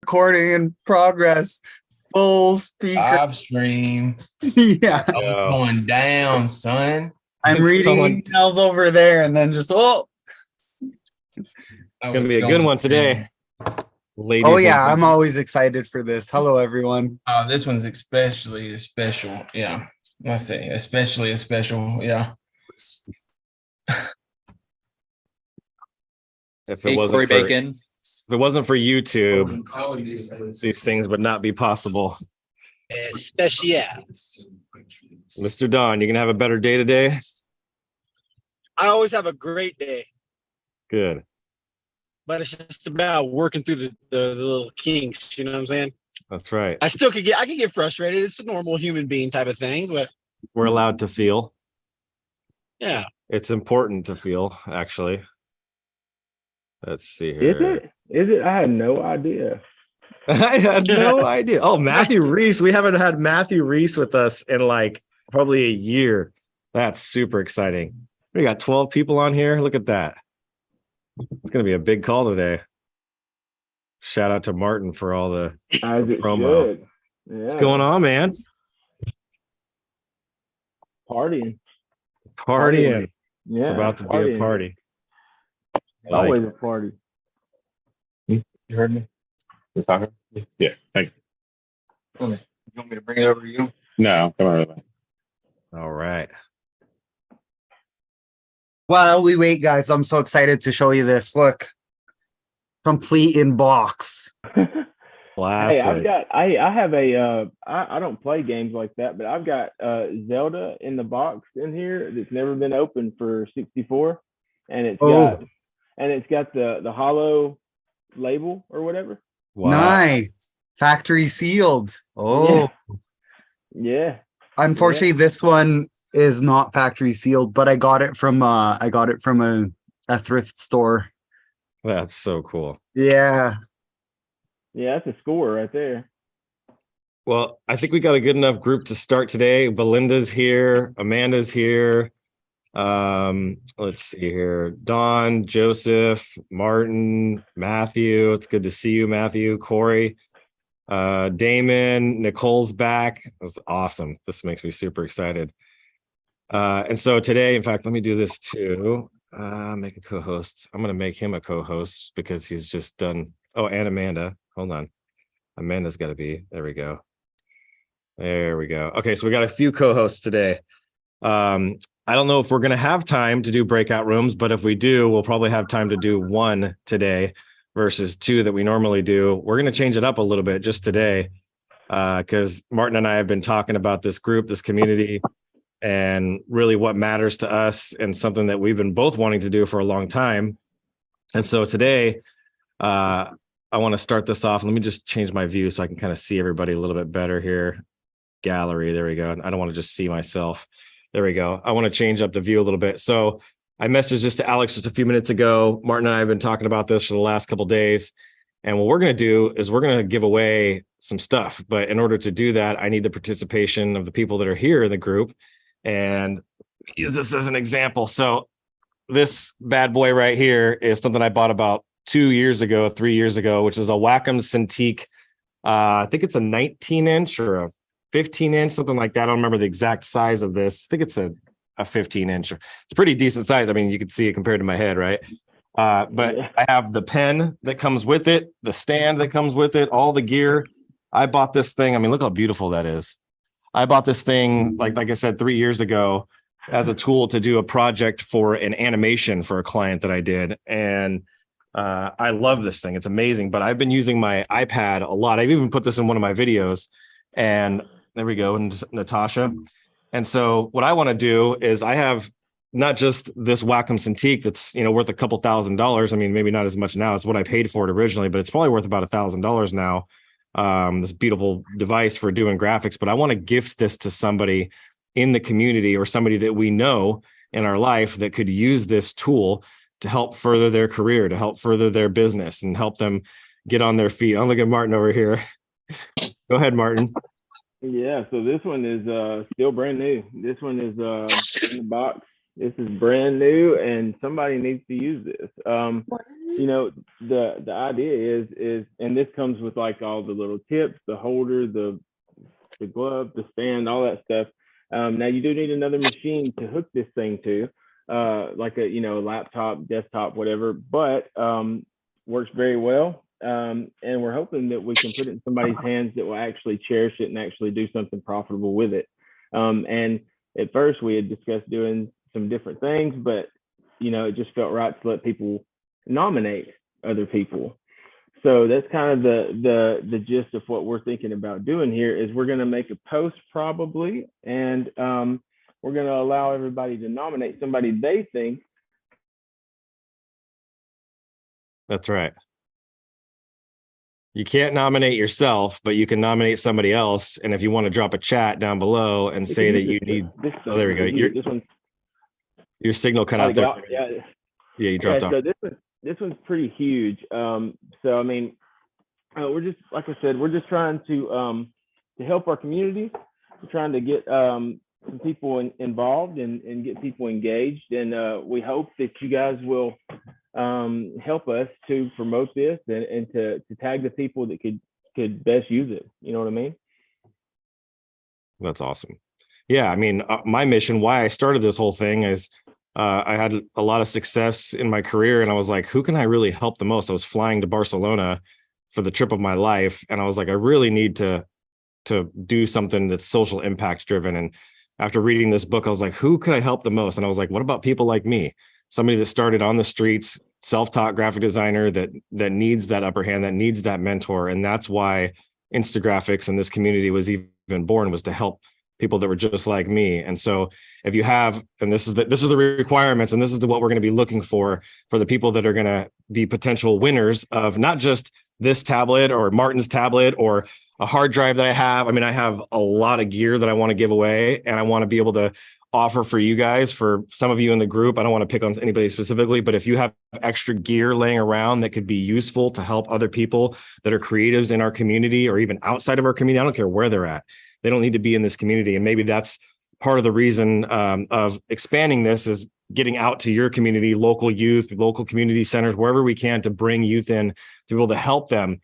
recording in progress. Full speaker. Live stream. Yeah. Oh, it's going down, son. I'm reading emails over there and then just It's gonna be a good one today. Ladies. Oh yeah, I'm always excited for this. Hello everyone. Oh, this one's especially special. Yeah. I say especially a special. Yeah. If it wasn't for YouTube, these things would not be possible. Special. Mr. Don, you gonna have a better day today? I always have a great day. Good. But it's just about working through the little kinks, you know what I'm saying? That's right. I can get frustrated. It's a normal human being type of thing, but we're allowed to feel. Yeah. It's important to feel, actually. Let's see here. Is it? I had no idea. I had no idea. Oh, Matthew Reese. We haven't had Matthew Reese with us in like probably a year. That's super exciting. We got 12 people on here. Look at that. It's going to be a big call today. Shout out to Martin for all the promo. Yeah. What's going on, man? Partying. Yeah. It's about to be a party. Always a party. You heard me? You're talking? Yeah, thank you. You want me to bring it over to you? No, come on. All right. While we wait, guys, I'm so excited to show you this. Look, complete in box. Classic. Hey, I have a I don't play games like that, but I've got Zelda in the box in here that's never been opened for 64, and it's got the hollow label or whatever. Wow. Nice. Factory sealed. Oh. Yeah. Unfortunately, this one is not factory sealed, but I got it from a thrift store. That's so cool. Yeah. Yeah, that's a score right there. Well, I think we got a good enough group to start today. Belinda's here, Amanda's here. Let's see here. Don, Joseph, Martin, Matthew. It's good to see you, Matthew, Corey, Damon, Nicole's back. That's awesome. This makes me super excited. And so today, in fact, let me do this too. Make a co-host. I'm going to make him a co-host because he's just done. Oh, and Amanda. Hold on. Amanda's got to be. There we go. Okay, so we got a few co-hosts today. I don't know if we're going to have time to do breakout rooms, but if we do, we'll probably have time to do one today versus two that we normally do. We're going to change it up a little bit just today because Martin and I have been talking about this group, this community, and really what matters to us and something that we've been both wanting to do for a long time. And so today, I want to start this off. Let me just change my view so I can kind of see everybody a little bit better here. Gallery, there we go. I don't want to just see myself. There we go. I want to change up the view a little bit. So I messaged this to Alex just a few minutes ago. Martin and I have been talking about this for the last couple of days. And what we're going to do is we're going to give away some stuff. But in order to do that, I need the participation of the people that are here in the group. And use this as an example. So this bad boy right here is something I bought about 3 years ago, which is a Wacom Cintiq. I think it's a 19-inch or a 15-inch, something like that. I don't remember the exact size of this. I think it's a 15-inch. It's a pretty decent size. I mean, you can see it compared to my head, right? But I have the pen that comes with it, the stand that comes with it, all the gear. I bought this thing. I mean, look how beautiful that is. I bought this thing, like I said, 3 years ago as a tool to do a project for an animation for a client that I did. And I love this thing. It's amazing. But I've been using my iPad a lot. I've even put this in one of my videos. And there we go, and Natasha. And so what I want to do is I have not just this Wacom Cintiq that's worth a couple $1,000s. I mean, maybe not as much now. It's what I paid for it originally, but it's probably worth about $1,000 now. This beautiful device for doing graphics. But I want to gift this to somebody in the community or somebody that we know in our life that could use this tool to help further their career, to help further their business, and help them get on their feet. I'm looking at Martin over here. Go ahead, Martin. Yeah, so this one is still brand new. This one is in the box. This is brand new, and somebody needs to use this. You know, the idea is, and this comes with like all the little tips, the holder, the glove, the stand, all that stuff. Now you do need another machine to hook this thing to, like a, you know, laptop, desktop, whatever, but works very well. And we're hoping that we can put it in somebody's hands that will actually cherish it and actually do something profitable with it. And at first we had discussed doing some different things, but you know, it just felt right to let people nominate other people. So that's kind of the gist of what we're thinking about doing here. Is we're going to make a post probably, and we're going to allow everybody to nominate somebody they think. That's right. You can't nominate yourself, but you can nominate somebody else. And if you want to drop a chat down below and say that you need, oh, there we go. Your signal cut out there. Yeah, you dropped off. So this one's pretty huge. So I mean, we're just, like I said, we're just trying to help our community. We're trying to get some people involved and get people engaged, and we hope that you guys will help us to promote this and to tag the people that could best use it. You know what I mean? That's awesome. Yeah, I mean, my mission, why I started this whole thing is I had a lot of success in my career, and I was like, who can I really help the most? I was flying to Barcelona for the trip of my life, and I was like, I really need to do something that's social impact driven. And after reading this book, I was like, who could I help the most? And I was like, what about people like me? Somebody that started on the streets, self-taught graphic designer that needs that upper hand, that needs that mentor. And that's why Instagraphics and this community was even born, was to help people that were just like me. And so if you have, and this is the requirements, and this is what we're going to be looking for the people that are going to be potential winners of not just this tablet or Martin's tablet or a hard drive that I have. I mean, I have a lot of gear that I want to give away, and I want to be able to offer for you guys, for some of you in the group. I don't want to pick on anybody specifically, but if you have extra gear laying around that could be useful to help other people that are creatives in our community or even outside of our community, I don't care where they're at. They don't need to be in this community. And maybe that's part of the reason of expanding this, is getting out to your community, local youth, local community centers, wherever we can, to bring youth in, to be able to help them.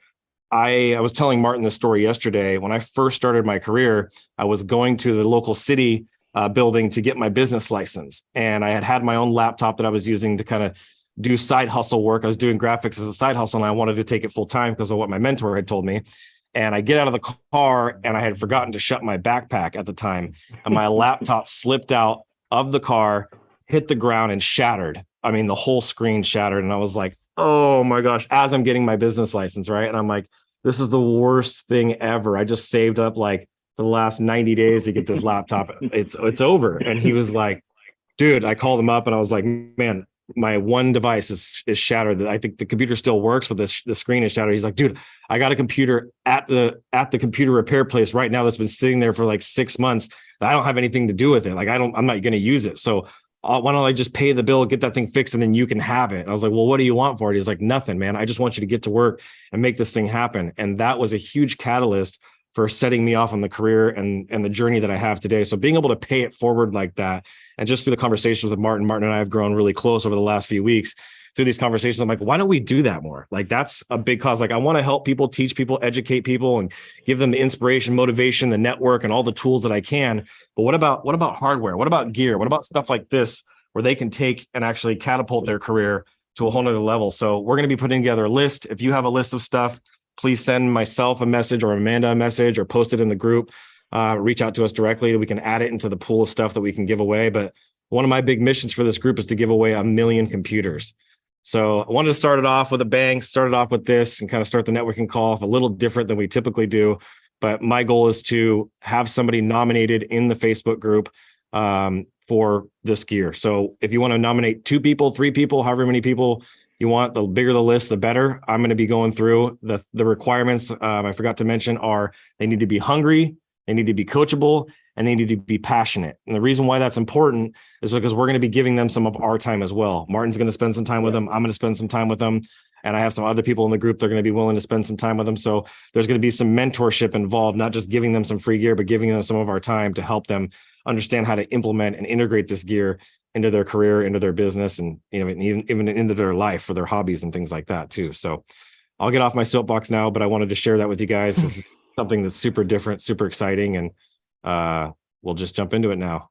I was telling Martin this story yesterday. When I first started my career, I was going to the local city building to get my business license. And I had my own laptop that I was using to kind of do side hustle work. I was doing graphics as a side hustle, and I wanted to take it full time because of what my mentor had told me. And I get out of the car, and I had forgotten to shut my backpack at the time. And my laptop slipped out of the car, hit the ground, and shattered. I mean, the whole screen shattered. And I was like, oh my gosh, as I'm getting my business license, right? And I'm like, this is the worst thing ever. I just saved up like the last 90 days to get this laptop. It's over. And he was like, dude, I called him up and I was like, man, my one device is shattered. I think the computer still works, but the screen is shattered. He's like, dude, I got a computer at the computer repair place right now that's been sitting there for like 6 months. I don't have anything to do with it. Like, I'm not going to use it. So why don't I just pay the bill, get that thing fixed, and then you can have it. And I was like, well, what do you want for it? He's like, nothing, man. I just want you to get to work and make this thing happen. And that was a huge catalyst for setting me off on the career and the journey that I have today. So being able to pay it forward like that, and just through the conversations with Martin and I have grown really close over the last few weeks. Through these conversations, I'm like, why don't we do that more? Like, that's a big cause. Like, I want to help people, teach people, educate people, and give them the inspiration, motivation, the network, and all the tools that I can. But what about hardware? What about gear? What about stuff like this, where they can take and actually catapult their career to a whole nother level? So we're going to be putting together a list. If you have a list of stuff, please send myself a message or Amanda a message, or post it in the group. Reach out to us directly. We can add it into the pool of stuff that we can give away. But one of my big missions for this group is to give away 1 million computers. So I wanted to start it off with a bang, started off with this, and kind of start the networking call off a little different than we typically do. But my goal is to have somebody nominated in the Facebook group for this gear. So if you want to nominate 2 people, 3 people, however many people you want, the bigger the list, the better. I'm going to be going through the requirements. I forgot to mention are they need to be hungry, they need to be coachable, and they need to be passionate. And the reason why that's important is because we're going to be giving them some of our time as well. Martin's going to spend some time with them. I'm going to spend some time with them. And I have some other people in the group that are going to be willing to spend some time with them. So there's going to be some mentorship involved, not just giving them some free gear, but giving them some of our time to help them understand how to implement and integrate this gear into their career, into their business, and even into their life for their hobbies and things like that too. So I'll get off my soapbox now, but I wanted to share that with you guys. This is something that's super different, super exciting, and we'll just jump into it now.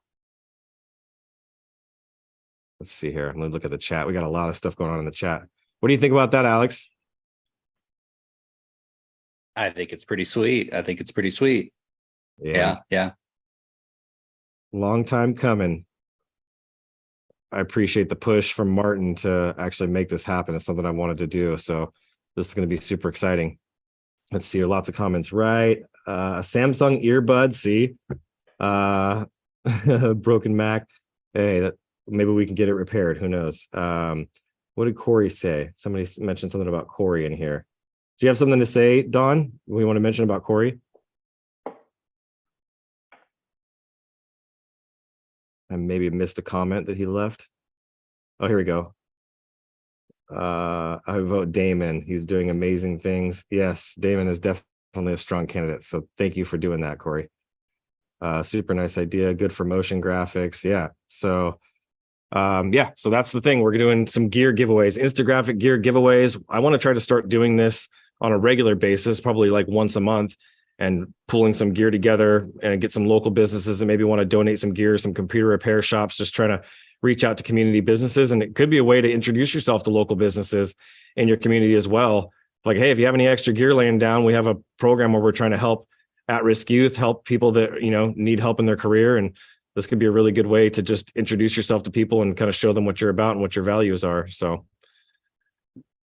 Let's see here. I'm gonna look at the chat. We got a lot of stuff going on in the chat. What do you think about that, Alex? I think it's pretty sweet. Yeah. Long time coming. I appreciate the push from Martin to actually make this happen. It's something I wanted to do. So this is going to be super exciting. Let's see here. Lots of comments. Right. Samsung earbud. See, broken Mac. Hey, maybe we can get it repaired. Who knows? What did Corey say? Somebody mentioned something about Corey in here. Do you have something to say, Don? We want to mention about Corey? I maybe missed a comment that he left. Oh, here we go. I vote Damon. He's doing amazing things. Yes, Damon is definitely a strong candidate. So thank you for doing that, Corey. Super nice idea. Good for motion graphics. Yeah. So so that's the thing. We're doing some gear giveaways, Instagraphic gear giveaways. I want to try to start doing this on a regular basis, probably like once a month, and pulling some gear together and get some local businesses that maybe want to donate some gear, some computer repair shops, just trying to reach out to community businesses. And it could be a way to introduce yourself to local businesses in your community as well. Like, hey, if you have any extra gear laying down, we have a program where we're trying to help at-risk youth, help people that, need help in their career. And this could be a really good way to just introduce yourself to people and kind of show them what you're about and what your values are. So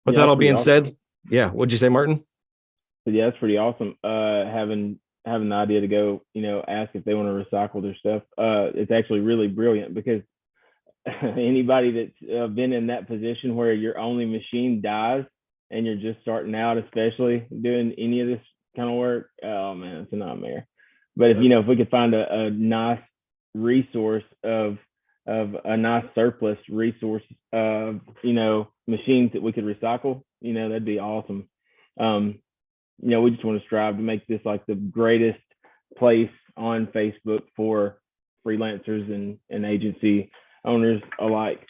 with that all being said, yeah, what'd you say, Martin? But yeah, that's pretty awesome. Having the idea to go, ask if they want to recycle their stuff. It's actually really brilliant, because anybody that's been in that position where your only machine dies and you're just starting out, especially doing any of this kind of work, oh man, it's a nightmare. But if we could find a nice resource of a nice surplus resource of machines that we could recycle, that'd be awesome. We just want to strive to make this like the greatest place on Facebook for freelancers and agency owners alike.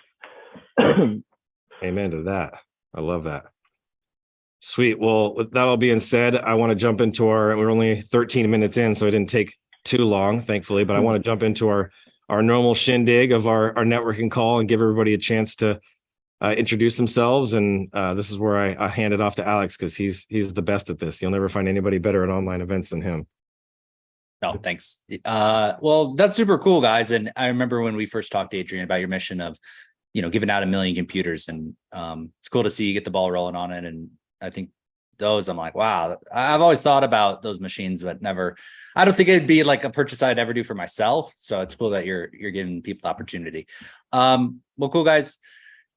Amen to that. I love that. Sweet. Well, with that all being said, I want to jump into we're only 13 minutes in, so it didn't take too long, thankfully, but I want to jump into our normal shindig of our networking call and give everybody a chance to introduce themselves. And this is where I hand it off to Alex, because he's the best at this. You'll never find anybody better at online events than him. No, thanks. Well, that's super cool, guys. And I remember when we first talked to Adrian about your mission of, giving out 1 million computers, and it's cool to see you get the ball rolling on it. And I think I'm like, wow, I've always thought about those machines, but I don't think it'd be like a purchase I'd ever do for myself. So it's cool that you're giving people the opportunity. Well, cool, guys.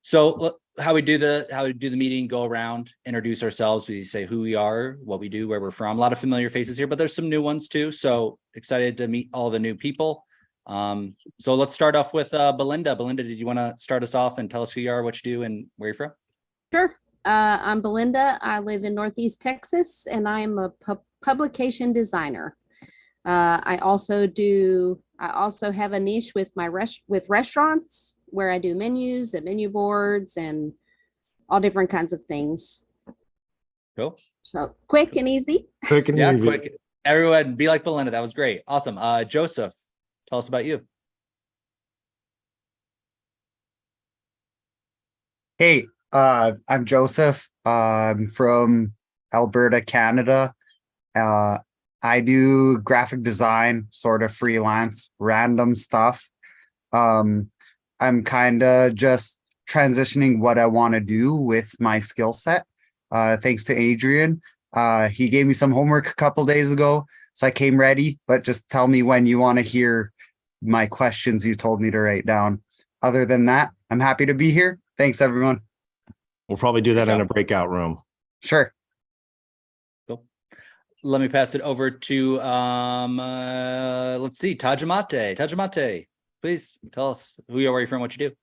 So how we do the meeting, go around, introduce ourselves. We say who we are, what we do, where we're from. A lot of familiar faces here, but there's some new ones too. So excited to meet all the new people. So let's start off with Belinda. Belinda, did you want to start us off and tell us who you are, what you do, and where you're from? Sure. I'm Belinda. I live in Northeast Texas, and I'm a publication designer. I also have a niche with with restaurants, where I do menus and menu boards and all different kinds of things. Cool. So quick and easy. Quick and easy. Quick. Everyone be like Belinda. That was great. Awesome. Joseph, tell us about you. Hey, I'm Joseph. I'm from Alberta, Canada. I do graphic design, sort of freelance, random stuff. I'm kind of just transitioning what I want to do with my skill set. Thanks to Adrian. He gave me some homework a couple days ago, so I came ready, but just tell me when you want to hear my questions you told me to write down. Other than that, I'm happy to be here. Thanks, everyone. We'll probably do that in a breakout room. Sure. Cool. Let me pass it over to, let's see, Tajamate. Tajamate, please tell us who you are, where you're from, what you do.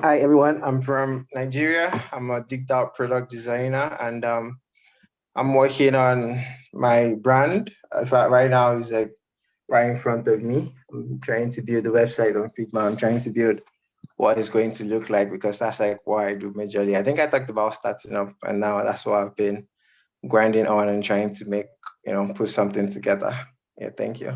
Hi, everyone. I'm from Nigeria. I'm a digital product designer, and I'm working on my brand. In fact, right now is like right in front of me. I'm trying to build the website on Figma. I'm trying to build what it's going to look like because that's like what I do majorly. I think I talked about starting up, and now that's what I've been grinding on and trying to make, put something together. Yeah, thank you.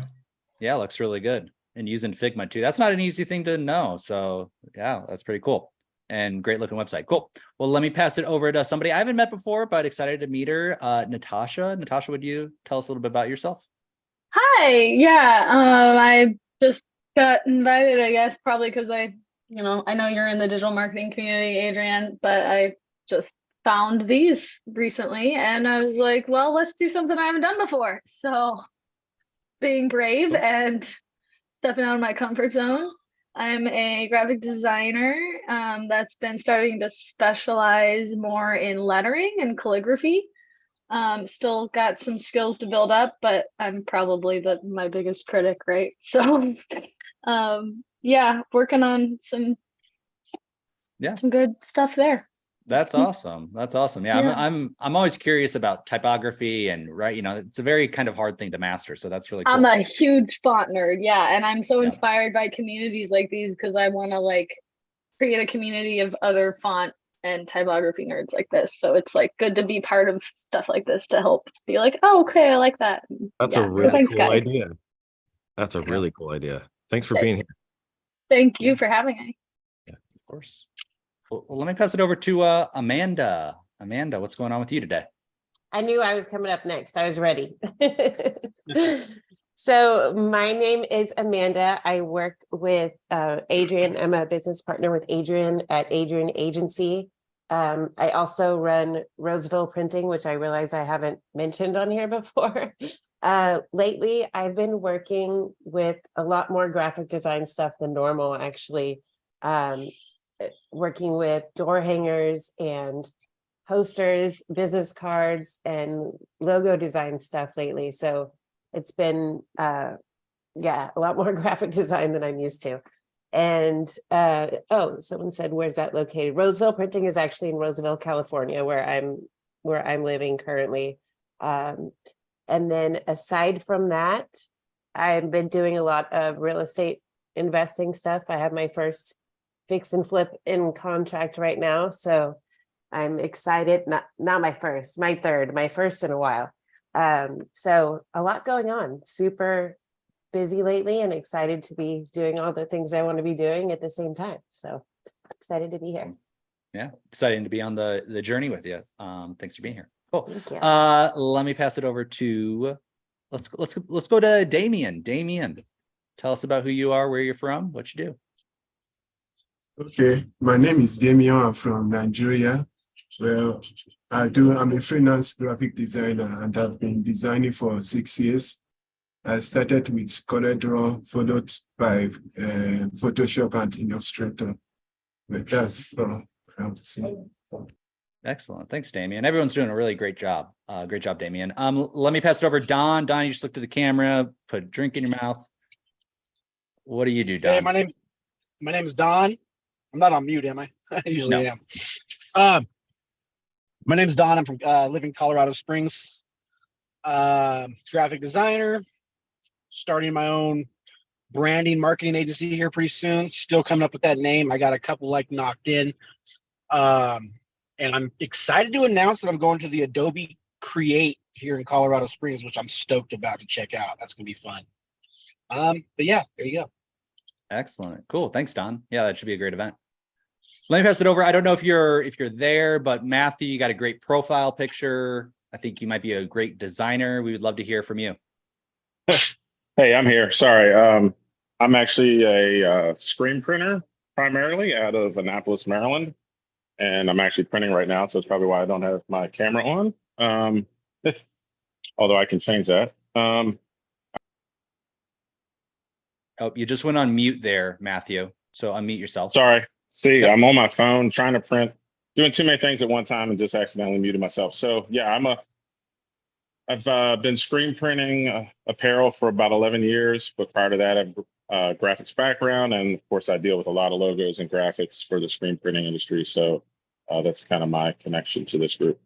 Yeah, looks really good. And using Figma too. That's not an easy thing to know. So yeah, that's pretty cool. And great looking website. Cool. Well, let me pass it over to somebody I haven't met before, but excited to meet her. Natasha. Natasha, would you tell us a little bit about yourself? Hi. Yeah. I just got invited, I guess, probably because I know you're in the digital marketing community, Adrian, but I just found these recently and I was like, well, let's do something I haven't done before. So being brave and stepping out of my comfort zone. I'm a graphic designer that's been starting to specialize more in lettering and calligraphy. Still got some skills to build up, but I'm probably my biggest critic, right? So yeah, working on some good stuff there. That's awesome. That's awesome. Yeah, Yeah. I'm always curious about typography and it's a very kind of hard thing to master. So that's really cool. I'm a huge font nerd, yeah, and I'm so Yeah. inspired by communities like these because I want to create a community of other font and typography nerds like this. So it's good to be part of stuff like this to help be like, oh, okay, I like that. That's Yeah, a really thanks, cool guys. idea. That's a really cool idea. Thanks for being here. Thank you for having me. Of course. Well, let me pass it over to Amanda. Amanda, what's going on with you today? I knew I was coming up next. I was ready. So my name is Amanda. I work with Adrian. I'm a business partner with Adrian at Adrian Agency. I also run Roseville Printing, which I realize I haven't mentioned on here before. Lately, I've been working with a lot more graphic design stuff than normal, actually. Working with door hangers and posters, business cards, and logo design stuff lately. So it's been, a lot more graphic design than I'm used to. And, someone said, where's that located? Roseville Printing is actually in Roseville, California, where I'm living currently. And then aside from that, I've been doing a lot of real estate investing stuff. I have my first fix and flip in contract right now. So I'm excited. Not my first, my third, my first in a while. So a lot going on, super busy lately and excited to be doing all the things I want to be doing at the same time. So excited to be here. Yeah, exciting to be on the journey with you. Thanks for being here. Cool. Thank you. Let me pass it over to let's go to Damien. Damien, tell us about who you are, where you're from, what you do. Okay, my name is Damien. I'm from Nigeria. Well, I'm a freelance graphic designer and I've been designing for 6 years. I started with CorelDRAW, followed by Photoshop and Illustrator. But that's from I have to say. Excellent. Thanks, Damien. Everyone's doing a really great job. Great job, Damien. Let me pass it over to Don. Don, you just look to the camera, put a drink in your mouth. What do you do, Don? Hey, my name is Don. I'm not on mute, am I? I usually am. My name is Don. I'm from live in Colorado Springs. Graphic designer, starting my own branding marketing agency here pretty soon. Still coming up with that name. I got a couple knocked in. And I'm excited to announce that I'm going to the Adobe Create here in Colorado Springs, which I'm stoked about to check out. That's gonna be fun. But yeah, there you go. Excellent. Cool. Thanks, Don. Yeah, that should be a great event. Let me pass it over. I don't know if you're there, but Matthew, you got a great profile picture. I think you might be a great designer. We would love to hear from you. Hey, I'm here. Sorry. I'm actually a screen printer primarily out of Annapolis, Maryland. And I'm actually printing right now. So it's probably why I don't have my camera on. Although I can change that. Oh, you just went on mute there, Matthew. So unmute yourself. Sorry. See, Yep. I'm on my phone trying to print, doing too many things at one time and just accidentally muted myself. So yeah, I've been screen printing apparel for about 11 years, but prior to that, I've graphics background. And of course I deal with a lot of logos and graphics for the screen printing industry. So that's kind of my connection to this group.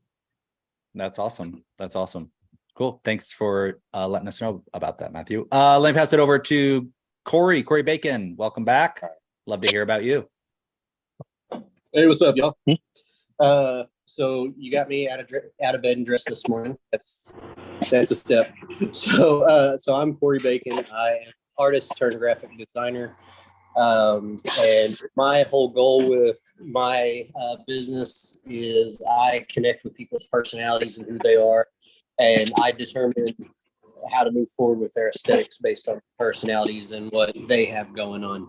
That's awesome. That's awesome. Cool. Thanks for letting us know about that, Matthew. Let me pass it over to Corey Bacon. Welcome back. Love to hear about you. Hey, what's up, y'all? So you got me out of bed and dressed this morning. That's a step. So I'm Corey Bacon. I am artist turned graphic designer. And my whole goal with my business is I connect with people's personalities and who they are, and I determine how to move forward with their aesthetics based on personalities and what they have going on.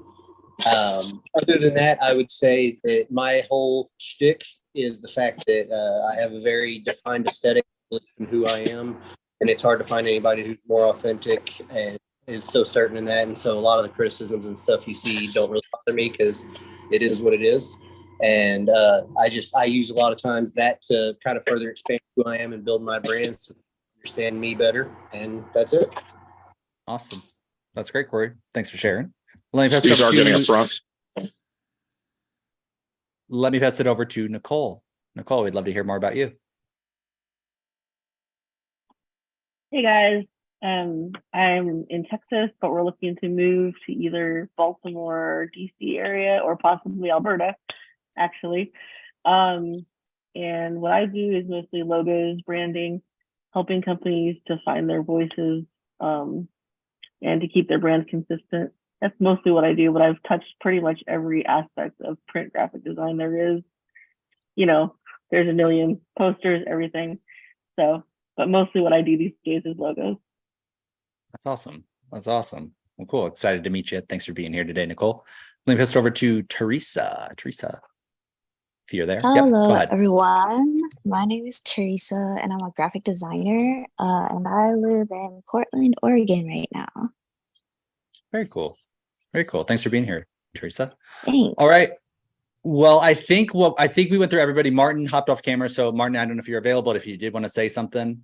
Other than that, I would say that my whole shtick is the fact that I have a very defined aesthetic in who I am, and it's hard to find anybody who's more authentic and is so certain in that. And so a lot of the criticisms and stuff you see don't really bother me because it is what it is. And I use a lot of times that to kind of further expand who I am and build my brand so they understand me better. And that's it. Awesome. That's great, Corey. Thanks for sharing. Let me pass These are getting up front. Let me pass it over to Nicole. Nicole, we'd love to hear more about you. Hey guys, I'm in Texas, but we're looking to move to either Baltimore, DC area, or possibly Alberta, actually. And what I do is mostly logos, branding, helping companies to find their voices, and to keep their brand consistent. That's mostly what I do, but I've touched pretty much every aspect of print graphic design there is. You know, there's a million posters, everything. So, but mostly what I do these days is logos. That's awesome. That's awesome. Well, cool. Excited to meet you. Thanks for being here today, Nicole. Let me pass it over to Teresa. Teresa, if you're there. Hello, go ahead. everyone. My name is Teresa, and I'm a graphic designer, and I live in Portland, Oregon right now. Very cool. Very cool. Thanks for being here, Teresa. Thanks. All right. Well, I think we went through everybody. Martin hopped off camera. So Martin, I don't know if you're available, but if you did want to say something.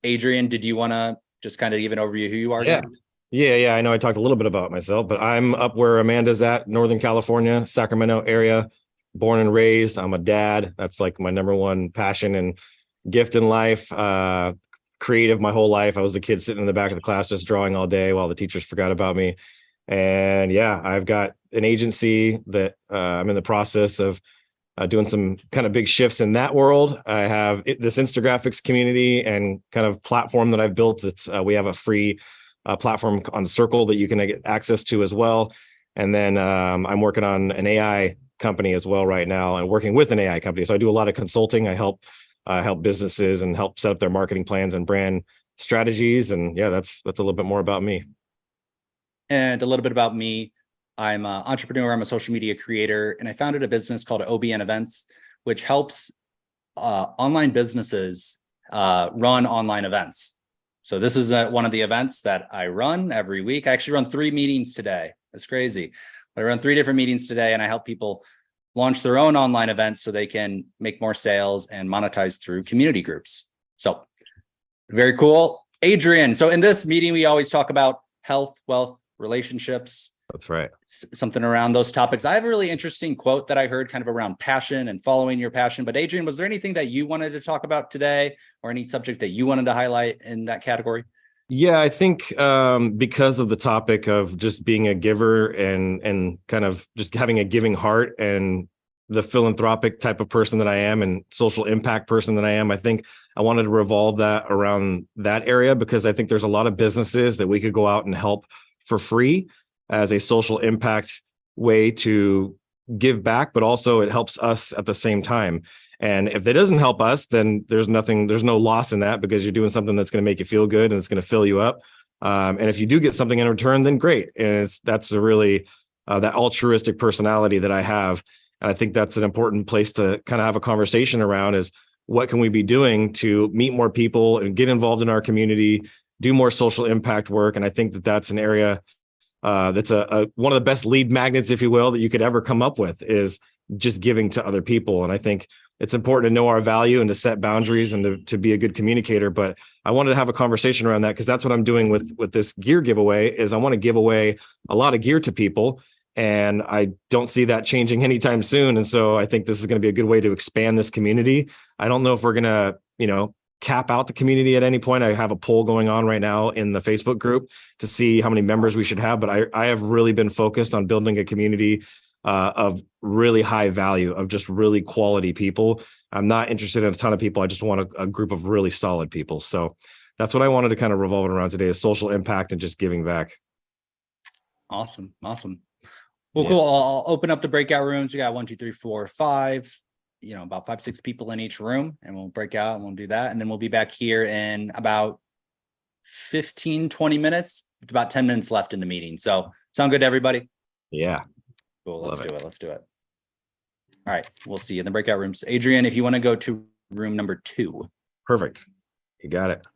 Adrian, did you want to just kind of give an overview of who you are? Yeah. I know I talked a little bit about myself, but I'm up where Amanda's at, Northern California, Sacramento area, born and raised. I'm a dad. That's like my number one passion and gift in life. Creative my whole life. I was the kid sitting in the back of the class just drawing all day while the teachers forgot about me. And yeah, I've got an agency that I'm in the process of doing some kind of big shifts in that world. I have this Instagraphics community and kind of platform that I've built. It's we have a free platform on Circle that you can get access to as well. And then I'm working on an AI company as well right now, and working with an AI company. So I do a lot of consulting. I help businesses and help set up their marketing plans and brand strategies. And yeah, that's a little bit more about me. And a little bit about me. I'm an entrepreneur. I'm a social media creator, and I founded a business called OBN Events, which helps online businesses run online events. So this is one of the events that I run every week. I actually run 3 meetings today. That's crazy. But I run 3 different meetings today, and I help people launch their own online events so they can make more sales and monetize through community groups. So very cool. Adrian, so in this meeting, we always talk about health, wealth, relationships. That's right. Something around those topics. I have a really interesting quote that I heard kind of around passion and following your passion. But Adrian, was there anything that you wanted to talk about today, or any subject that you wanted to highlight in that category? Yeah, I think because of the topic of just being a giver and kind of just having a giving heart and the philanthropic type of person that I am and social impact person that I am, I think I wanted to revolve that around that area, because I think there's a lot of businesses that we could go out and help for free as a social impact way to give back, but also it helps us at the same time. And if it doesn't help us, then there's no loss in that, because you're doing something that's going to make you feel good and it's going to fill you up. And if you do get something in return, then great. And that's a really that altruistic personality that I have. And I think that's an important place to kind of have a conversation around, is what can we be doing to meet more people and get involved in our community, do more social impact work. And I think that that's an area that's one of the best lead magnets, if you will, that you could ever come up with, is just giving to other people. And I think it's important to know our value and to set boundaries and to be a good communicator. But I wanted to have a conversation around that, because that's what I'm doing with this gear giveaway, is I want to give away a lot of gear to people. And I don't see that changing anytime soon. And so I think this is going to be a good way to expand this community. I don't know if we're going to, cap out the community at any point. I have a poll going on right now in the Facebook group to see how many members we should have, but I have really been focused on building a community of really high value, of just really quality people. I'm not interested in a ton of people. I just want a group of really solid people. So that's what I wanted to kind of revolve around today, is social impact and just giving back. Awesome. Well, cool. I'll open up the breakout rooms. We got 1, 2, 3, 4, 5, about 5, 6 people in each room, and we'll break out and we'll do that. And then we'll be back here in about 15, 20 minutes, about 10 minutes left in the meeting. So sound good to everybody? Yeah. Cool. Let's do it. All right. We'll see you in the breakout rooms. Adrian, if you want to go to room number 2. Perfect. You got it.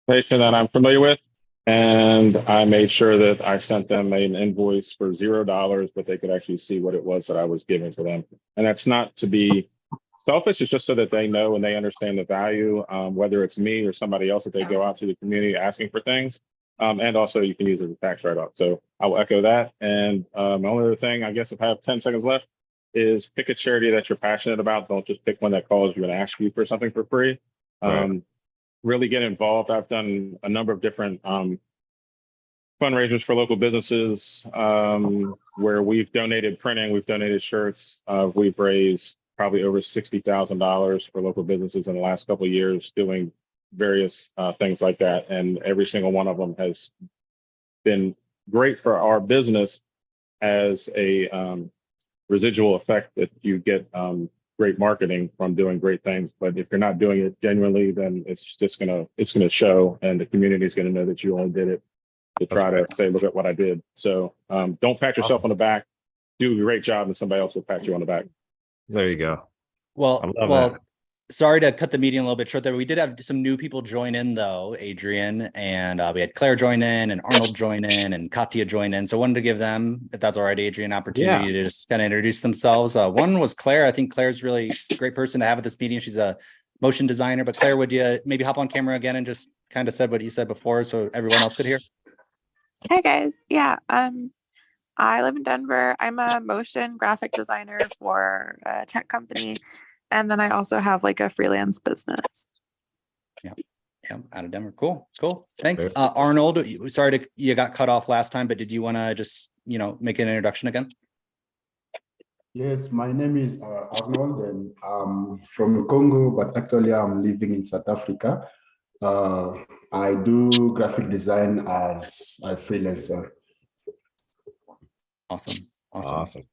that I'm familiar with. And I made sure that I sent them an invoice for $0, but they could actually see what it was that I was giving to them. And that's not to be selfish, it's just so that they know and they understand the value, whether it's me or somebody else that they go out to the community asking for things. And also you can use it as a tax write-off. So I will echo that. And the only other thing, I guess if I have 10 seconds left, is pick a charity that you're passionate about. Don't just pick one that calls you and asks you for something for free. Right. Really get involved. I've done a number of different fundraisers for local businesses where we've donated printing, we've donated shirts, we've raised probably over $60,000 for local businesses in the last couple of years doing various things like that. And every single one of them has been great for our business as a residual effect that you get great marketing from doing great things. But if you're not doing it genuinely, then it's gonna show, and the community is gonna know that you only did it to try to say, look at what I did. So don't pat yourself on the back. Do a great job, and somebody else will pat you on the back. There you go. Well, sorry to cut the meeting a little bit short there. We did have some new people join in though, Adrian, and we had Claire join in and Arnold join in and Katya join in. So I wanted to give them, if that's all right, Adrian, opportunity to just kind of introduce themselves. One was Claire. I think Claire's really a great person to have at this meeting. She's a motion designer, but Claire, would you maybe hop on camera again and just kind of said what you said before so everyone else could hear? Hey guys. Yeah. I live in Denver. I'm a motion graphic designer for a tech company. And then I also have like a freelance business. Yeah, out of Denver. Cool. Thanks. Arnold, sorry you got cut off last time, but did you want to just, make an introduction again? Yes, my name is Arnold, and I'm from Congo, but actually I'm living in South Africa. I do graphic design as a freelancer. Awesome.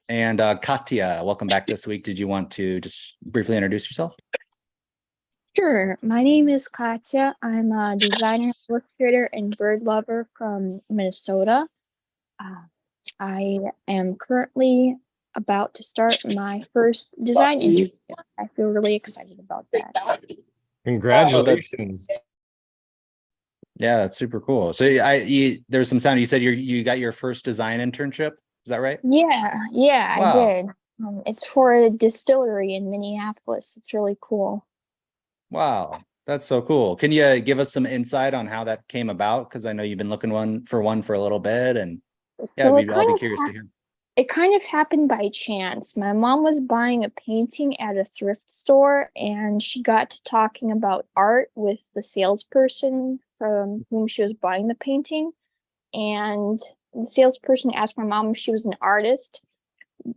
And Katya, welcome back this week. Did you want to just briefly introduce yourself? Sure. My name is Katya. I'm a designer, illustrator, and bird lover from Minnesota. I am currently about to start my first design internship. I feel really excited about that. Congratulations. Yeah, that's super cool. So there's some sound. You said you got your first design internship. Is that right? Yeah, Wow. I did. It's for a distillery in Minneapolis. It's really cool. Wow, that's so cool. Can you give us some insight on how that came about? Because I know you've been looking for a little bit, and So I'll be curious to hear. It kind of happened by chance. My mom was buying a painting at a thrift store, and she got to talking about art with the salesperson from whom she was buying the painting. And the salesperson asked my mom if she was an artist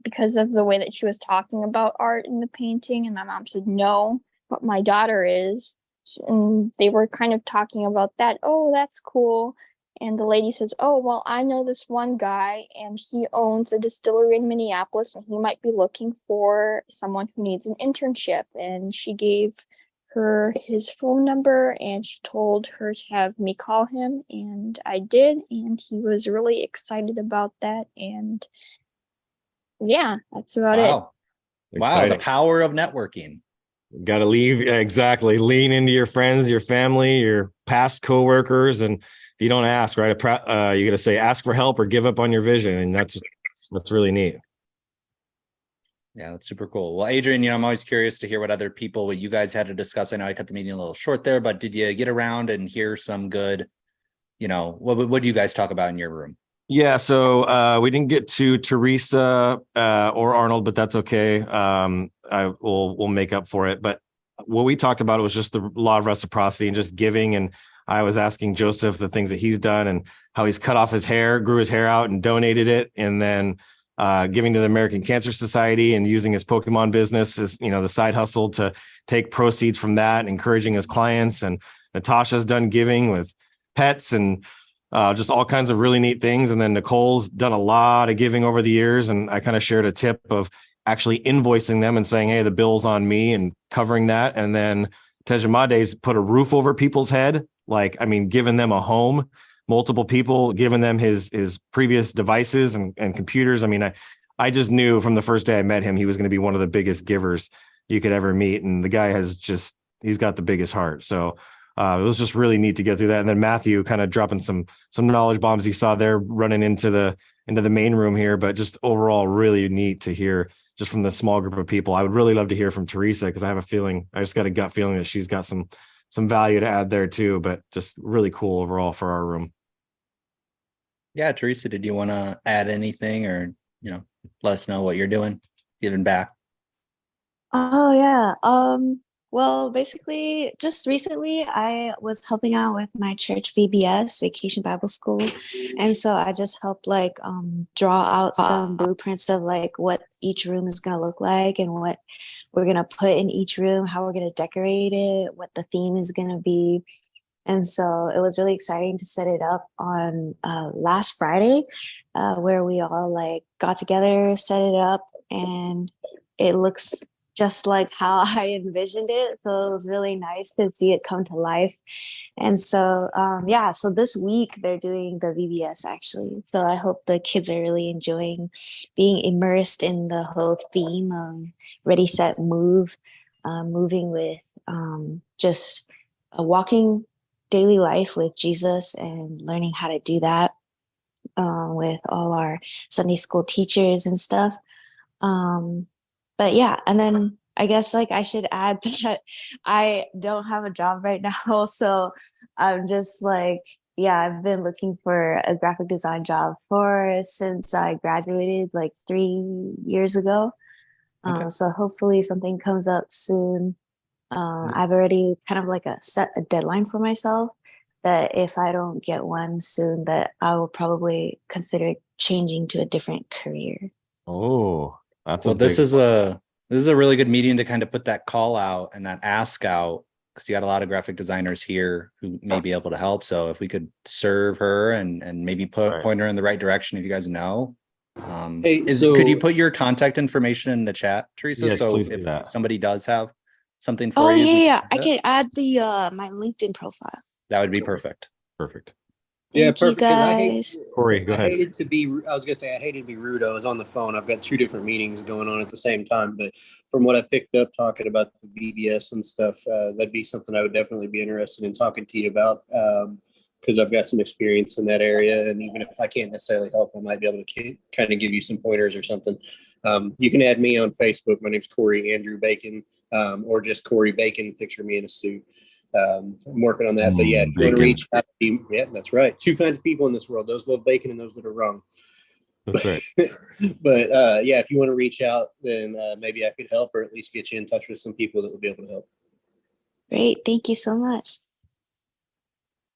because of the way that she was talking about art in the painting. And my mom said, no, but my daughter is. And they were kind of talking about that. Oh, that's cool. And the lady says, oh, well, I know this one guy and he owns a distillery in Minneapolis and he might be looking for someone who needs an internship. And she gave her his phone number and she told her to have me call him, and I did, and he was really excited about that. And yeah, that's about it. Wow, the power of networking. Got to lean into your friends, your family, your past coworkers, and if you don't ask, right, you got to say ask for help or give up on your vision, and that's really neat. Yeah, that's super cool. Well, Adrian, I'm always curious to hear what you guys had to discuss. I know I cut the meeting a little short there, but did you get around and hear some good, what do you guys talk about in your room? Yeah, so we didn't get to Teresa or Arnold, but that's okay. We'll make up for it. But what we talked about was just the law of reciprocity and just giving. And I was asking Joseph the things that he's done and how he's cut off his hair, grew his hair out and donated it, and then giving to the American Cancer Society and using his Pokemon business as, the side hustle to take proceeds from that, and encouraging his clients. And Natasha's done giving with pets and just all kinds of really neat things. And then Nicole's done a lot of giving over the years. And I kind of shared a tip of actually invoicing them and saying, hey, the bill's on me, and covering that. And then Tejamade's put a roof over people's head, giving them a home, multiple people, giving them his previous devices and computers. I just knew from the first day I met him, he was going to be one of the biggest givers you could ever meet. And the guy he's got the biggest heart. So It was just really neat to get through that. And then Matthew kind of dropping some knowledge bombs he saw there running into the main room here, but just overall really neat to hear just from the small group of people. I would really love to hear from Teresa, because I just got a gut feeling that she's got some value to add there too, but just really cool overall for our room. Yeah, Teresa, did you want to add anything, or, let us know what you're doing, giving back? Oh yeah. Well, basically, just recently I was helping out with my church VBS, Vacation Bible School. And so I just helped draw out some blueprints of what each room is gonna look like and what we're gonna put in each room, how we're gonna decorate it, what the theme is gonna be. And so it was really exciting to set it up on last Friday, where we all got together, set it up, and it looks just like how I envisioned it. So it was really nice to see it come to life. And so, so this week they're doing the VBS actually. So I hope the kids are really enjoying being immersed in the whole theme of Ready, Set, Move, moving with just a walking daily life with Jesus and learning how to do that with all our Sunday school teachers and stuff. But yeah, and then I guess I should add that I don't have a job right now. So I'm just I've been looking for a graphic design job since I graduated 3 years ago. Okay. So hopefully something comes up soon. I've already kind of set a deadline for myself that if I don't get one soon, that I will probably consider changing to a different career. Oh, this is a really good medium to kind of put that call out and that ask out, because you got a lot of graphic designers here who may be able to help. So if we could serve her and maybe point her in the right direction, if you guys know. Could you put your contact information in the chat, Teresa? Yes, so please do if that. somebody does have something for you. Yeah. I can add the my LinkedIn profile. That would be perfect. Perfect. Yeah, Thank you, perfect. 'cause guys. Corey, go ahead. I hated to be rude. I was on the phone. I've got 2 different meetings going on at the same time. But from what I picked up talking about the VBS and stuff, that'd be something I would definitely be interested in talking to you about, because I've got some experience in that area. And even if I can't necessarily help, I might be able to kind of give you some pointers or something. You can add me on Facebook. My name's Corey Andrew Bacon, or just Corey Bacon. Picture me in a suit. I'm working on that, but yeah, if you want to reach out, yeah, that's right. 2 kinds of people in this world: those that love bacon and those that are wrong. That's right. But yeah, if you want to reach out, then maybe I could help, or at least get you in touch with some people that would be able to help. Great, thank you so much.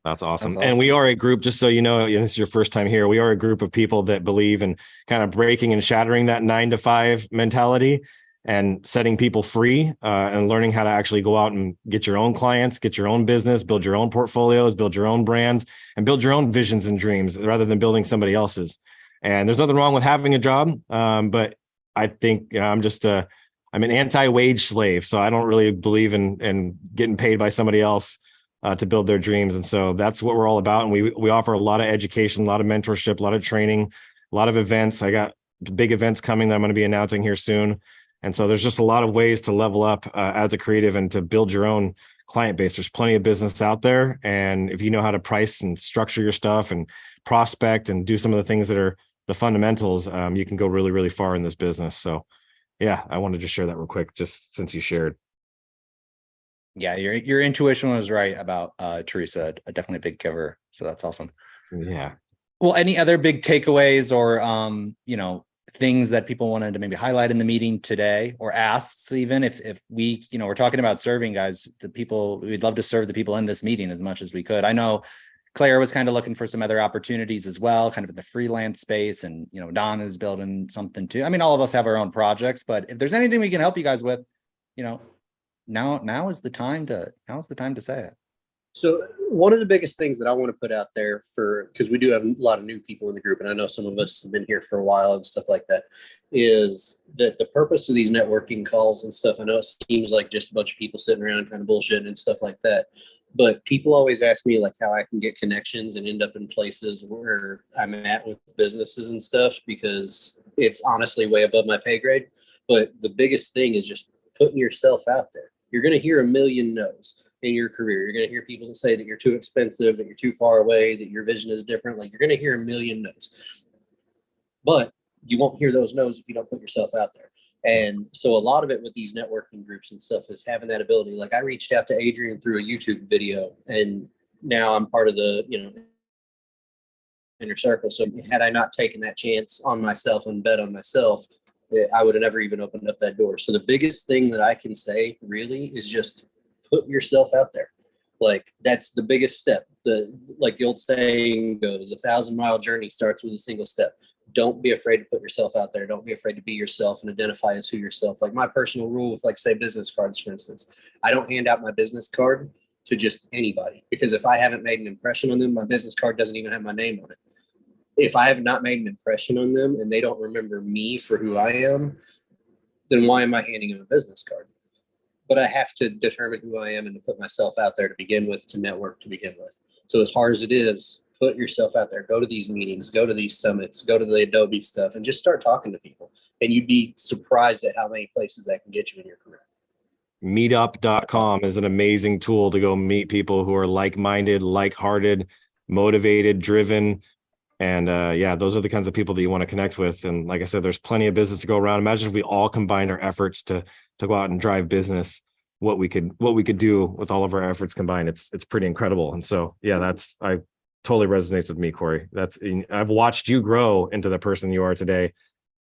That's awesome. That's awesome. And we are a group, just so you know, this is your first time here, we are a group of people that believe in kind of breaking and shattering that 9-to-5 mentality and setting people free, and learning how to actually go out and get your own clients, get your own business, build your own portfolios, build your own brands, and build your own visions and dreams rather than building somebody else's. And there's nothing wrong with having a job. But I think I'm an anti-wage slave. So I don't really believe in getting paid by somebody else to build their dreams. And so that's what we're all about. And we offer a lot of education, a lot of mentorship, a lot of training, a lot of events. I got big events coming that I'm going to be announcing here soon. And so there's just a lot of ways to level up as a creative and to build your own client base. There's plenty of business out there. And if you know how to price and structure your stuff and prospect and do some of the things that are the fundamentals, you can go really, really far in this business. So yeah, I wanted to share that real quick, just since you shared. Yeah, your intuition was right about Teresa, definitely a big giver. So that's awesome. Yeah. Well, any other big takeaways or things that people wanted to maybe highlight in the meeting today, or asks, even if we, we're talking about serving, guys, we'd love to serve the people in this meeting as much as we could. I know Claire was kind of looking for some other opportunities as well, kind of in the freelance space, and Don is building something too. I mean, all of us have our own projects, but if there's anything we can help you guys with, now is the time to say it. So one of the biggest things that I want to put out there, because we do have a lot of new people in the group, and I know some of us have been here for a while and stuff like that, is that the purpose of these networking calls and stuff, I know it seems like just a bunch of people sitting around kind of bullshitting and stuff like that, but people always ask me how I can get connections and end up in places where I'm at with businesses and stuff, because it's honestly way above my pay grade. But the biggest thing is just putting yourself out there. You're going to hear a million no's. in your career. You're going to hear people say that you're too expensive, that you're too far away, that your vision is different. Like, you're going to hear a million no's, but you won't hear those no's if you don't put yourself out there. And so a lot of it with these networking groups and stuff is having that ability. Like, I reached out to Adrian through a YouTube video, and now I'm part of the, inner circle. So had I not taken that chance on myself and bet on myself, I would have never even opened up that door. So the biggest thing that I can say really is just put yourself out there. Like, that's the biggest step. Like the old saying goes, 1,000-mile journey starts with a single step. Don't be afraid to put yourself out there. Don't be afraid to be yourself and identify as who yourself. Like, my personal rule with, like, say, business cards, for instance, I don't hand out my business card to just anybody, because if I haven't made an impression on them, my business card doesn't even have my name on it. If I have not made an impression on them and they don't remember me for who I am, then why am I handing them a business card? But I have to determine who I am and to put myself out there to begin with, to network to begin with. So as hard as it is, put yourself out there, go to these meetings, go to these summits, go to the Adobe stuff, and just start talking to people. And you'd be surprised at how many places that can get you in your career. Meetup.com is an amazing tool to go meet people who are like-minded, like-hearted, motivated, driven. And yeah, those are the kinds of people that you want to connect with. And like I said, there's plenty of business to go around. Imagine if we all combined our efforts to go out and drive business, what we could do with all of our efforts combined. It's pretty incredible. And so, yeah, I totally resonates with me, Corey. I've watched you grow into the person you are today.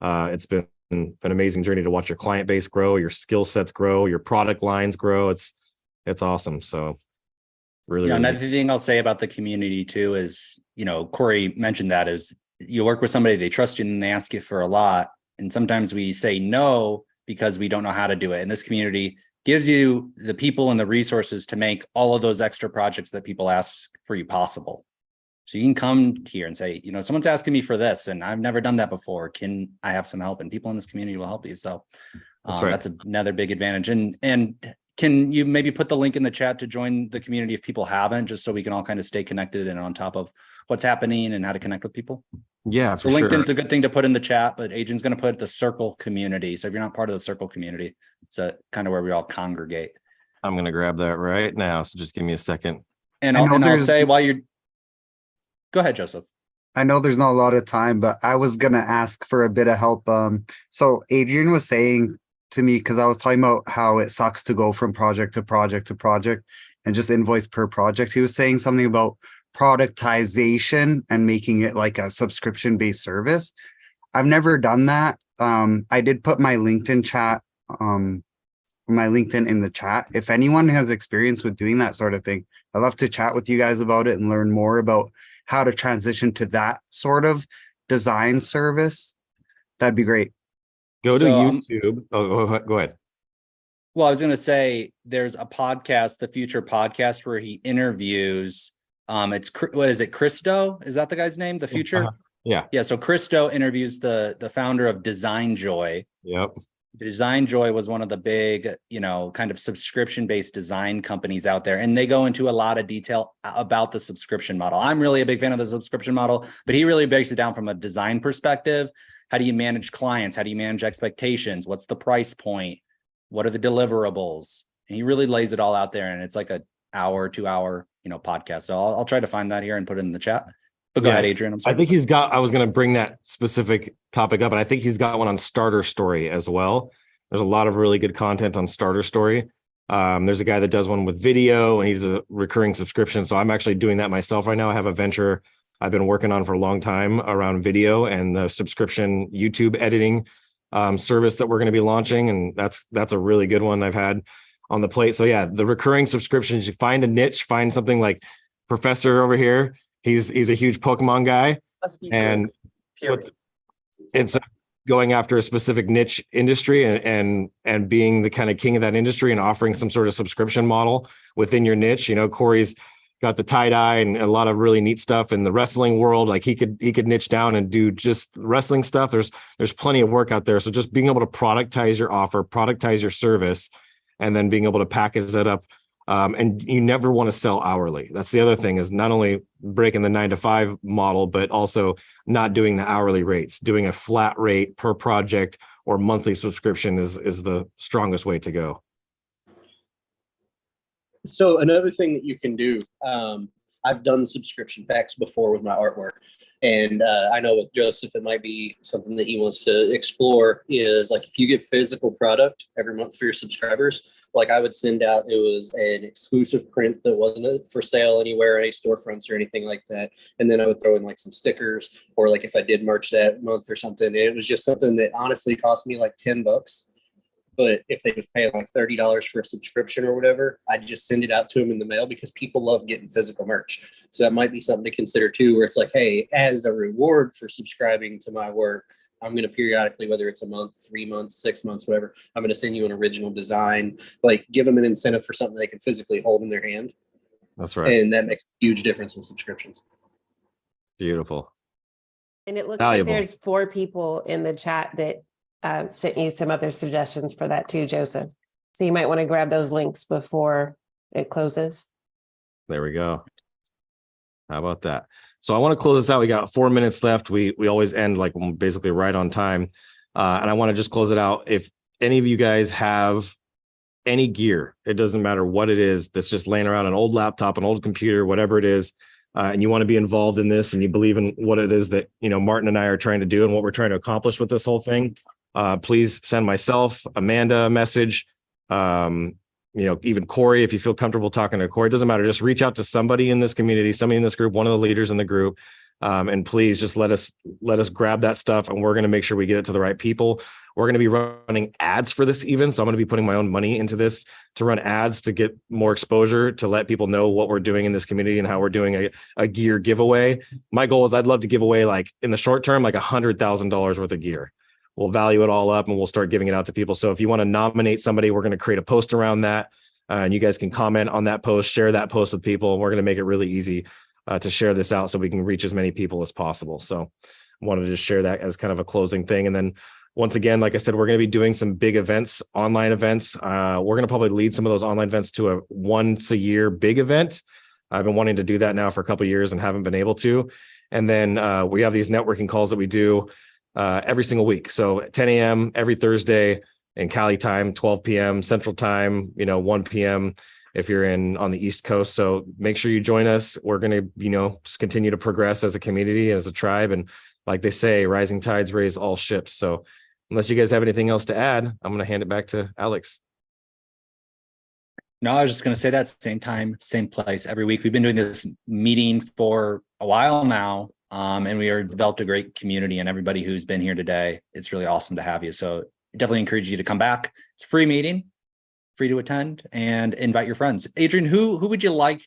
It's been an amazing journey to watch your client base grow, your skill sets grow, your product lines grow. It's awesome. So really, another thing I'll say about the community too is, Corey mentioned that is you work with somebody, they trust you and they ask you for a lot. And sometimes we say no because we don't know how to do it. And this community gives you the people and the resources to make all of those extra projects that people ask for you possible. So you can come here and say, someone's asking me for this and I've never done that before. Can I have some help? And people in this community will help you. So that's another big advantage. And can you maybe put the link in the chat to join the community if people haven't, just so we can all kind of stay connected and on top of what's happening and how to connect with people? Yeah, so LinkedIn's a good thing to put in the chat, but Adrian's going to put the Circle community. So if you're not part of the Circle community, it's kind of where we all congregate. I'm going to grab that right now. So just give me a second. And I'll say while you're, go ahead, Joseph. I know there's not a lot of time, but I was going to ask for a bit of help. So Adrian was saying to me, because I was talking about how it sucks to go from project to project to project and just invoice per project. He was saying something about productization and making it like a subscription-based service. I've never done that. I did put my LinkedIn in the chat. If anyone has experience with doing that sort of thing, I'd love to chat with you guys about it and learn more about how to transition to that sort of design service. That'd be great. Go to YouTube. Go ahead. Well, I was going to say there's a podcast, the Future Podcast, where he interviews. What is it? Christo? Is that the guy's name? The Future? Yeah. Yeah. So Christo interviews the founder of Design Joy. Yep. Design Joy was one of the big, kind of subscription-based design companies out there. And they go into a lot of detail about the subscription model. I'm really a big fan of the subscription model, but he really breaks it down from a design perspective. How do you manage clients? How do you manage expectations? What's the price point? What are the deliverables? And he really lays it all out there. And it's like an hour, 2 hour, podcast. So I'll try to find that here and put it in the chat. But go ahead, Adrian. I think I was going to bring that specific topic up, and I think he's got one on Starter Story as well. There's a lot of really good content on Starter Story. There's a guy that does one with video, and he's a recurring subscription. So I'm actually doing that myself right now. I have a venture I've been working on for a long time around video and the subscription YouTube editing service that we're going to be launching. And that's a really good one I've had on the plate. So yeah, the recurring subscriptions, you find a niche, find something like Professor over here. He's a huge Pokemon guy. And it's going after a specific niche industry and being the kind of king of that industry and offering some sort of subscription model within your niche. Corey's got the tie-dye and a lot of really neat stuff in the wrestling world. Like he could niche down and do just wrestling stuff. There's plenty of work out there. So just being able to productize your offer, productize your service, and then being able to package that up. And you never want to sell hourly. That's the other thing, is not only breaking the 9-to-5 model, but also not doing the hourly rates. Doing a flat rate per project or monthly subscription is the strongest way to go. So another thing that you can do, I've done subscription packs before with my artwork, and I know with Joseph, it might be something that he wants to explore. Is like if you get physical product every month for your subscribers, like I would send out, it was an exclusive print that wasn't for sale anywhere, any storefronts or anything like that, and then I would throw in like some stickers, or like if I did merch that month or something, it was just something that honestly cost me like $10. But if they was paying like $30 for a subscription or whatever, I'd just send it out to them in the mail because people love getting physical merch. So that might be something to consider too, where it's like, hey, as a reward for subscribing to my work, I'm going to periodically, whether it's a month, 3 months, 6 months, whatever, I'm going to send you an original design, like give them an incentive for something they can physically hold in their hand. That's right. And that makes a huge difference in subscriptions. Beautiful. And it looks Valuable. like there's 4 people in the chat that sent you some other suggestions for that too, Joseph. So you might want to grab those links before it closes. There we go. How about that? So I want to close this out. We got 4 minutes left. We always end like basically right on time. And I want to just close it out. If any of you guys have any gear, it doesn't matter what it is, that's just laying around, an old laptop, an old computer, whatever it is, and you want to be involved in this and you believe in what it is that, you know, Martin and I are trying to do and what we're trying to accomplish with this whole thing, please send myself, Amanda, a message. You know, even Corey, if you feel comfortable talking to Corey, it doesn't matter. Just reach out to somebody in this community, somebody in this group, one of the leaders in the group. And please just let us grab that stuff, and we're going to make sure we get it to the right people. We're going to be running ads for this even. So I'm going to be putting my own money into this to run ads to get more exposure, to let people know what we're doing in this community and how we're doing a gear giveaway. My goal is I'd love to give away, like in the short term, like $100,000 worth of gear. We'll value it all up and we'll start giving it out to people. So if you want to nominate somebody, we're going to create a post around that. And you guys can comment on that post, share that post with people. And we're going to make it really easy to share this out so we can reach as many people as possible. So I wanted to just share that as kind of a closing thing. And then once again, like I said, we're going to be doing some big events, online events. We're going to probably lead some of those online events to a once a year big event. I've been wanting to do that now for a couple of years and haven't been able to. And then we have these networking calls that we do every single week. So 10 a.m. every Thursday in Cali time, 12 p.m. Central time, 1 p.m. if you're on the East Coast. So make sure you join us. We're going to, just continue to progress as a community, as a tribe. And like they say, rising tides raise all ships. So unless you guys have anything else to add, I'm going to hand it back to Alex. No, I was just going to say that same time, same place every week. We've been doing this meeting for a while now. And we are developed a great community, and everybody who's been here today, it's really awesome to have you. So definitely encourage you to come back. It's a free meeting, free to attend, and invite your friends. Adrian, who would you like,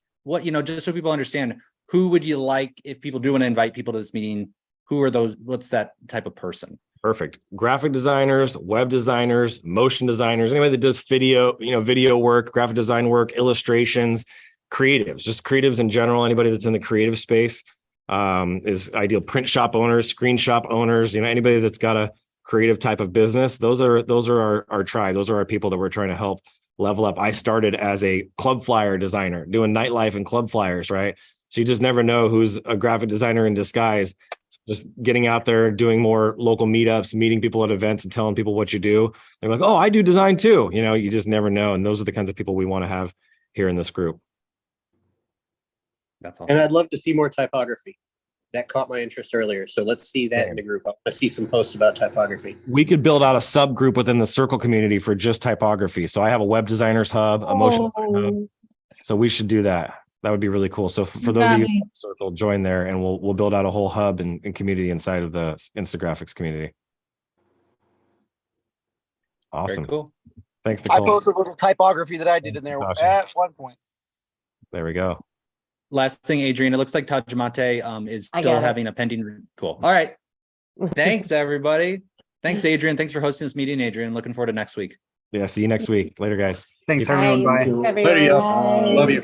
just so people understand, who would you like if people do want to invite people to this meeting? Who are those? What's that type of person? Perfect. Graphic designers, web designers, motion designers, anybody that does video work, graphic design work, illustrations, creatives, just creatives in general, anybody that's in the creative space. Is ideal. Print shop owners, screen shop owners, anybody that's got a creative type of business. Those are our tribe. Those are our people that we're trying to help level up. I started as a club flyer designer doing nightlife and club flyers, right? So you just never know who's a graphic designer in disguise. Just getting out there, doing more local meetups, meeting people at events and telling people what you do. They're like, oh, I do design too. You just never know. And those are the kinds of people we want to have here in this group. That's awesome. And I'd love to see more typography. That caught my interest earlier. So let's see that in the group. I want to see some posts about typography. We could build out a subgroup within the Circle community for just typography. So I have a web designers hub, a motion design hub. So we should do that. That would be really cool. So for those of you in the Circle, join there, and we'll build out a whole hub and community inside of the Instagraphics community. Awesome. Very cool. Thanks, Nicole. I posted a little typography that I did in there at one point. There we go. Last thing, Adrian, it looks like Tajamate is still having a pending. Cool. All right. Thanks, everybody. Thanks, Adrian. Thanks for hosting this meeting, Adrian. Looking forward to next week. Yeah, see you next week. Later, guys. Thanks, everyone. Bye. Later, y'all. Love you.